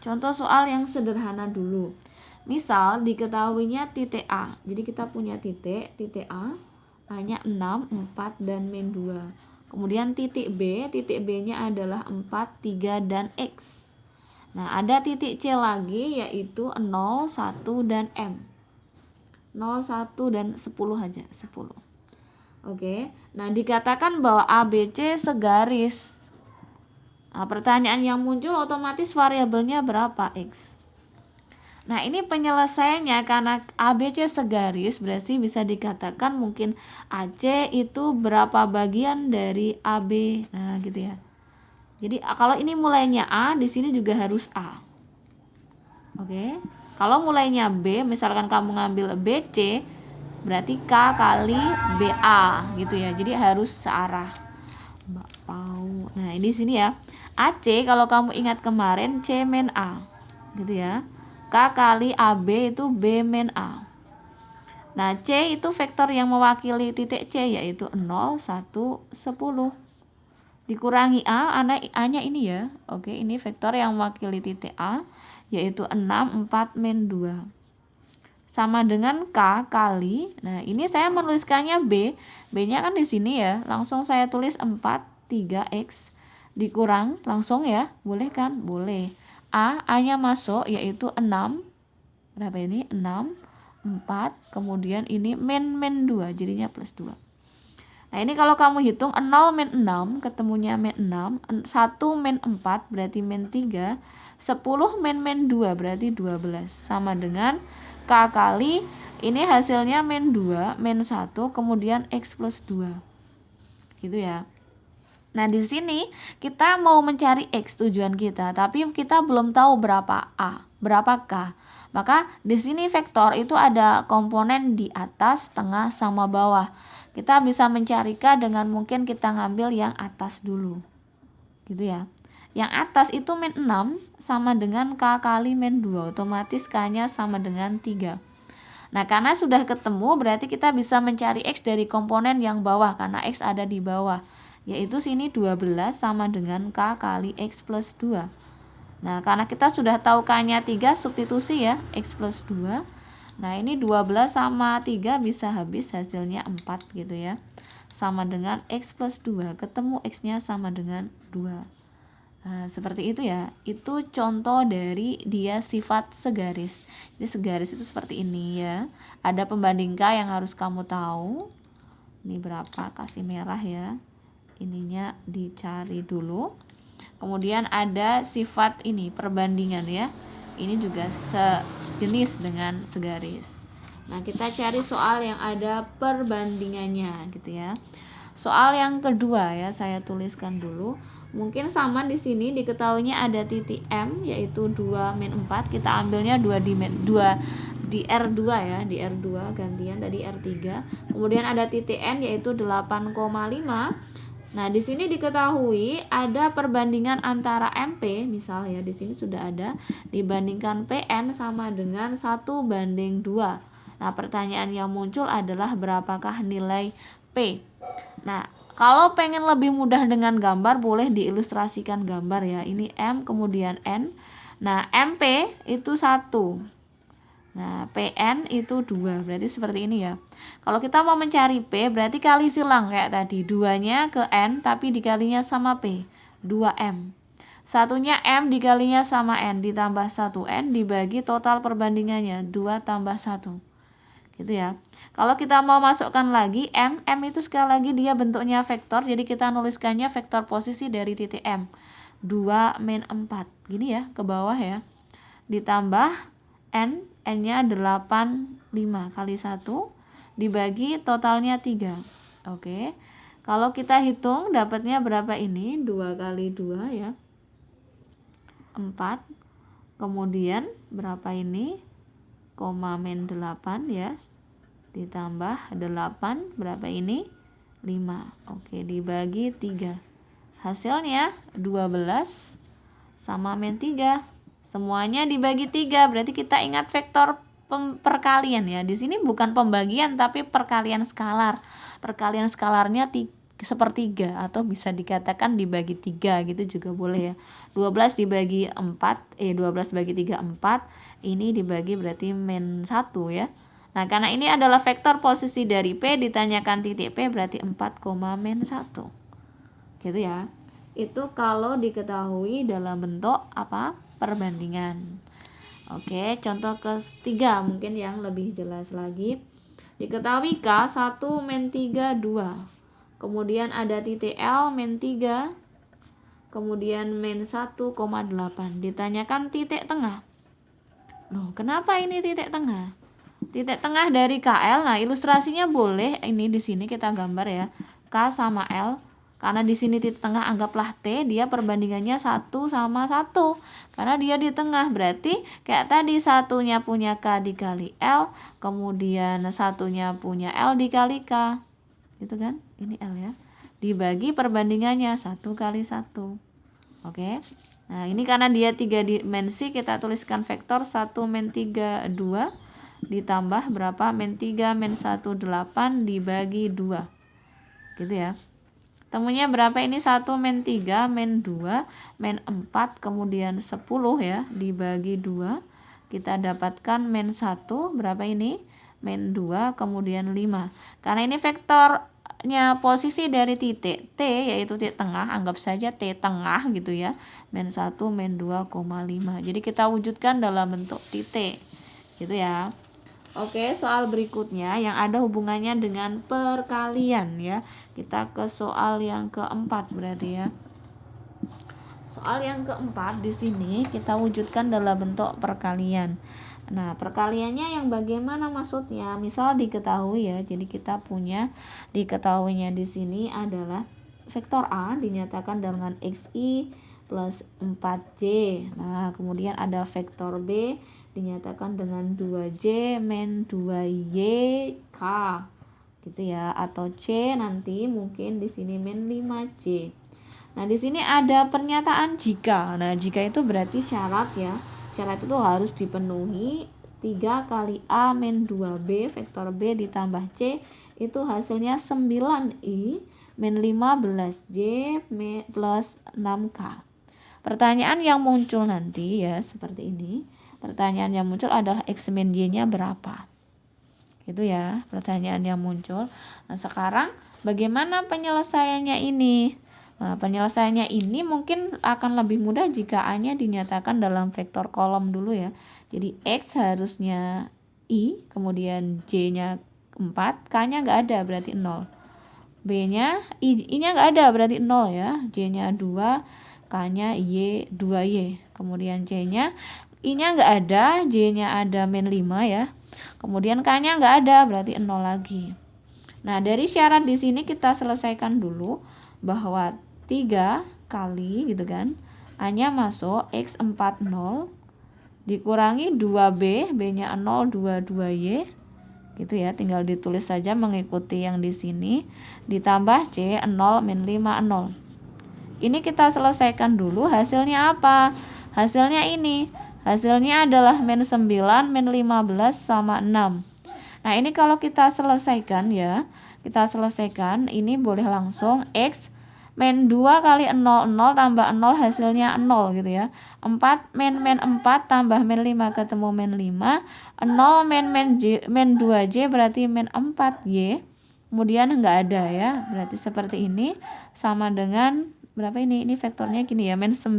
Contoh soal yang sederhana dulu. Misal diketahuinya titik A. Jadi kita punya titik A, A-nya 6, 4, dan min 2. Kemudian titik B-nya adalah 4, 3, dan X. Nah, ada titik C lagi yaitu 0, 1, dan M. 0, 1, dan 10 aja, 10. Oke, nah dikatakan bahwa ABC segaris. Nah, pertanyaan yang muncul otomatis variabelnya berapa? X. Nah, ini penyelesaiannya karena ABC segaris berarti bisa dikatakan mungkin AC itu berapa bagian dari AB. Nah, gitu ya. Jadi kalau ini mulainya A, di sini juga harus A. Oke. Kalau mulainya B, misalkan kamu ngambil BC, berarti K kali BA gitu ya. Jadi harus searah. Mbak Pau. Nah, ini sini ya. AC kalau kamu ingat kemarin C min A. Gitu ya. K kali AB itu B min A. Nah, C itu vektor yang mewakili titik C yaitu 0, 1, 10. Dikurangi A-nya ini ya. Oke, ini vektor yang mewakili titik A yaitu 6, 4, min 2. Sama dengan K kali, nah ini saya menuliskannya B. B-nya kan di sini ya. Langsung saya tulis 4, 3X. Dikurang langsung ya. Boleh kan? Boleh. A-nya masuk yaitu 6. Berapa ini? 6, 4, kemudian ini min 2, jadinya plus 2. Nah, ini kalau kamu hitung 0 min 6, ketemunya min 6, 1 min 4 berarti min 3, 10 min 2 berarti 12. Sama dengan K kali, ini hasilnya min 2, min 1, kemudian X plus 2. Gitu ya. Nah, di sini kita mau mencari X tujuan kita, tapi kita belum tahu berapa A, berapa K. Maka di sini vektor itu ada komponen di atas, tengah, sama bawah. Kita bisa mencari K dengan mungkin kita ngambil yang atas dulu. Gitu ya. Yang atas itu min 6 sama dengan K kali min 2. Otomatis K-nya sama dengan 3. Nah, karena sudah ketemu berarti kita bisa mencari X dari komponen yang bawah karena X ada di bawah. Yaitu sini 12 sama dengan K kali X plus 2. Nah, karena kita sudah tahu K-nya 3, substitusi ya, X plus 2. Nah, ini 12 sama 3 bisa habis, hasilnya 4 gitu ya. Sama dengan X plus 2, ketemu X-nya sama dengan 2. Nah, seperti itu ya. Itu contoh dari dia sifat segaris. Jadi segaris itu seperti ini ya. Ada pembanding K yang harus kamu tahu. Ini berapa? Kasih merah ya. Ininya dicari dulu. Kemudian ada sifat ini perbandingan ya. Ini juga sejenis dengan segaris. Nah, kita cari soal yang ada perbandingannya gitu ya. Soal yang kedua ya, saya tuliskan dulu. Mungkin sama di sini diketahuinya ada titik M yaitu 2 min 4. Kita ambilnya 2 di R2 ya, di R2 gantian tadi R3. Kemudian ada titik N yaitu 8,5. Nah, di sini diketahui ada perbandingan antara MP, misal ya di sini sudah ada, dibandingkan PN sama dengan 1:2. Nah, pertanyaan yang muncul adalah berapakah nilai P. Nah, kalau pengen lebih mudah dengan gambar boleh diilustrasikan gambar ya. Ini M kemudian N. Nah, MP itu 1. Nah, PN itu 2, berarti seperti ini ya. Kalau kita mau mencari P, berarti kali silang kayak tadi. 2-nya ke N, tapi dikalinya sama P, 2M. Satunya M dikalinya sama N, ditambah 1N, dibagi total perbandingannya, 2 tambah 1. Gitu ya. Kalau kita mau masukkan lagi, M itu sekali lagi dia bentuknya vektor, jadi kita nuliskannya vektor posisi dari titik M. 2 min 4, gini ya, ke bawah ya. Ditambah N-nya 85 kali 1 dibagi totalnya 3. Oke. Kalau kita hitung dapatnya berapa ini? 2 kali 2 ya. 4. Kemudian berapa ini? Koma min 8 ya. Ditambah 8 berapa ini? 5. Oke, dibagi 3. Hasilnya 12 sama min 3. Semuanya dibagi 3, berarti kita ingat vektor perkalian ya. Di sini bukan pembagian tapi perkalian skalar. Perkalian skalarnya sepertiga, atau bisa dikatakan dibagi 3 gitu juga boleh ya. 12 dibagi 4, 12 bagi 3 4, ini dibagi berarti min 1 ya. Nah, karena ini adalah vektor posisi dari P, ditanyakan titik P berarti 4, min 1. Gitu ya. Itu kalau diketahui dalam bentuk apa? Perbandingan. Oke, contoh ketiga mungkin yang lebih jelas lagi. Diketahui K 1 min 3 2. Kemudian ada titik L min 3, kemudian min 1,8. Ditanyakan titik tengah. Loh, kenapa ini titik tengah? Titik tengah dari KL. Nah, ilustrasinya boleh ini di sini kita gambar ya. K sama L. Karena di sini titik tengah anggaplah T, dia perbandingannya 1 sama 1. Karena dia di tengah, berarti kayak tadi satunya punya K dikali L, kemudian satunya punya L dikali K. Gitu kan? Ini L ya. Dibagi perbandingannya 1 kali 1. Oke. Nah, ini karena dia 3 dimensi, kita tuliskan vektor 1 min 3 2 ditambah berapa? Min 3 min 1 8 dibagi 2. Gitu ya. Temunya berapa ini? 1 min 3 min 2 min 4 kemudian 10 ya, dibagi 2. Kita dapatkan min 1 berapa ini? Min 2 kemudian 5. Karena ini vektornya posisi dari titik T, yaitu titik tengah, anggap saja T tengah gitu ya. Min 1 min 2,5. Jadi kita wujudkan dalam bentuk titik. Gitu ya. Oke, soal berikutnya yang ada hubungannya dengan perkalian ya. Kita ke soal yang keempat berarti ya. Soal yang keempat di sini kita wujudkan dalam bentuk perkalian. Nah, perkaliannya yang bagaimana maksudnya? Misal diketahui ya. Jadi kita punya diketahuinya di sini adalah vektor A dinyatakan dengan xi plus 4j. Nah, kemudian ada vektor B dinyatakan dengan 2j min 2yk gitu ya, atau C nanti mungkin di sini min 5j. Nah, di sini ada pernyataan jika. Nah, jika itu berarti syarat ya. Syarat itu harus dipenuhi 3 kali A min 2B vektor B ditambah C itu hasilnya 9I min 15J plus 6K. Pertanyaan yang muncul nanti ya seperti ini. Pertanyaan yang muncul adalah X min Y-nya berapa? Gitu ya, pertanyaan yang muncul. Nah, sekarang bagaimana penyelesaiannya ini? Nah, penyelesaiannya ini mungkin akan lebih mudah jika A-nya dinyatakan dalam vektor kolom dulu ya. Jadi X harusnya I, kemudian J-nya 4, K-nya nggak ada berarti 0. B-nya, I-nya nggak ada berarti 0 ya. J-nya 2, K-nya Y, 2Y. Kemudian C-nya, I-nya nggak ada, J-nya ada min 5 ya. Kemudian K-nya nggak ada, berarti 0 lagi. Nah, dari syarat di sini kita selesaikan dulu bahwa 3 kali gitu kan, A-nya masuk X 40 dikurangi 2B, B-nya 0, 22Y. Gitu ya, tinggal ditulis saja mengikuti yang di sini. Ditambah C 0 min 5 0. Ini kita selesaikan dulu, hasilnya apa? Hasilnya ini. Hasilnya adalah min 9 min 15 sama 6. Nah, ini kalau kita selesaikan ya, kita selesaikan, ini boleh langsung X min 2 kali 0, 0 tambah 0 hasilnya 0 gitu ya. 4 min 4 tambah min 5 ketemu min 5. 0 min 2J berarti min 4Y. Kemudian enggak ada ya, berarti seperti ini sama dengan berapa ini? Ini vektornya gini ya, min 9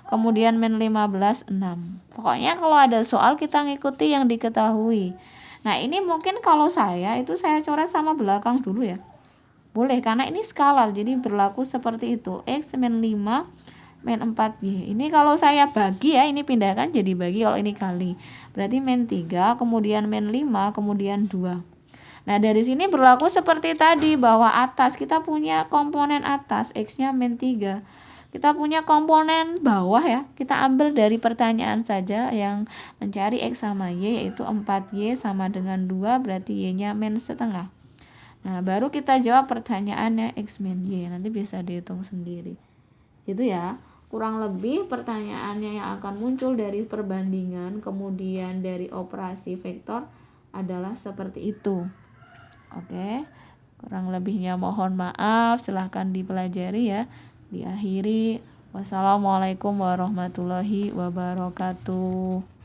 kemudian min 15 6. Pokoknya kalau ada soal kita ngikuti yang diketahui. Nah, ini mungkin kalau saya itu saya coret sama belakang dulu ya. Boleh karena ini skalar jadi berlaku seperti itu. X min 5 min 4Y. Ini kalau saya bagi ya, ini pindahkan jadi bagi, kalau ini kali. Berarti min 3 kemudian min 5 kemudian 2. Nah, dari sini berlaku seperti tadi bahwa atas kita punya komponen atas X-nya min 3. Kita punya komponen bawah ya. Kita ambil dari pertanyaan saja yang mencari X sama Y, yaitu 4Y sama dengan 2 berarti Y-nya min setengah. Nah, baru kita jawab pertanyaannya X min Y. Nanti bisa dihitung sendiri. Gitu ya. Kurang lebih pertanyaannya yang akan muncul dari perbandingan kemudian dari operasi vektor adalah seperti itu. Oke, Kurang lebihnya mohon maaf, silahkan dipelajari ya. Diakhiri, wassalamualaikum warahmatullahi wabarakatuh.